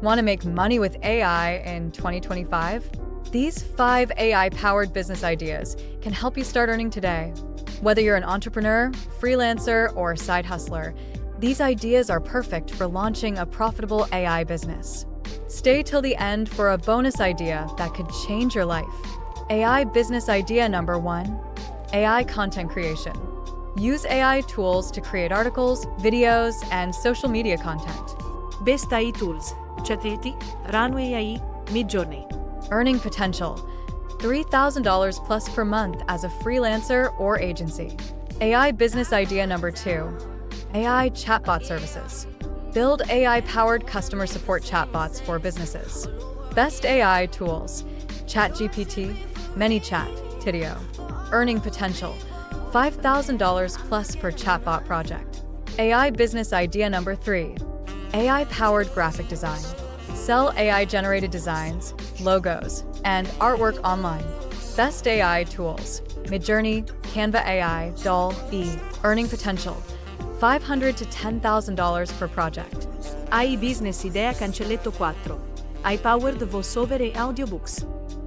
Want to make money with AI in 2025? These 5 AI-powered business ideas can help you start earning today. Whether you're an entrepreneur, freelancer, or side hustler, these ideas are perfect for launching a profitable AI business. Stay till the end for a bonus idea that could change your life. AI business idea number 1. AI content creation. Use AI tools to create articles, videos, and social media content. Best AI tools: ChatGPT, Runway AI, MidJourney. Earning potential: $3,000 plus per month as a freelancer or agency. AI business idea number 2. AI Chatbot Services. Build AI-powered customer support chatbots for businesses. Best AI tools: ChatGPT, ManyChat, Tidio. Earning potential: $5,000 plus per chatbot project. AI business idea number 3. AI-powered graphic design. Sell AI-generated designs, logos, and artwork online. Best AI tools: MidJourney, Canva AI, DALL-E. Earning potential: $500 to $10,000 per project. AI Business Idea Cancelletto 4. AI-powered Voiceovers Audiobooks.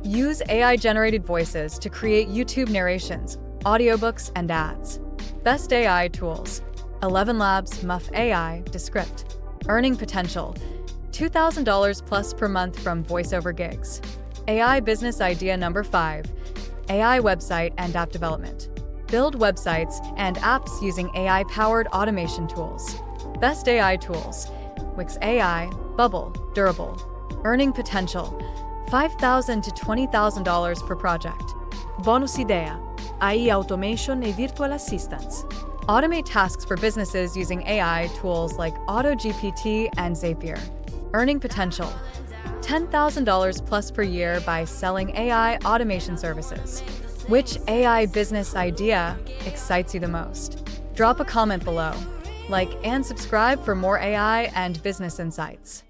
Use AI-generated voices to create YouTube narrations, audiobooks, and ads. Best AI tools: 11 Labs, Muff AI, Descript. Earning potential: $2,000 plus per month from voiceover gigs. AI business idea number 5. AI website and app development. Build websites and apps using AI-powered automation tools. Best AI tools: Wix AI, Bubble, Durable. Earning potential: $5,000 to $20,000 per project. Bonus Idea: AI Automation e Virtual Assistants. Automate tasks for businesses using AI tools like AutoGPT and Zapier. Earning potential: $10,000 plus per year by selling AI automation services. Which AI business idea excites you the most? Drop a comment below. Like and subscribe for more AI and business insights.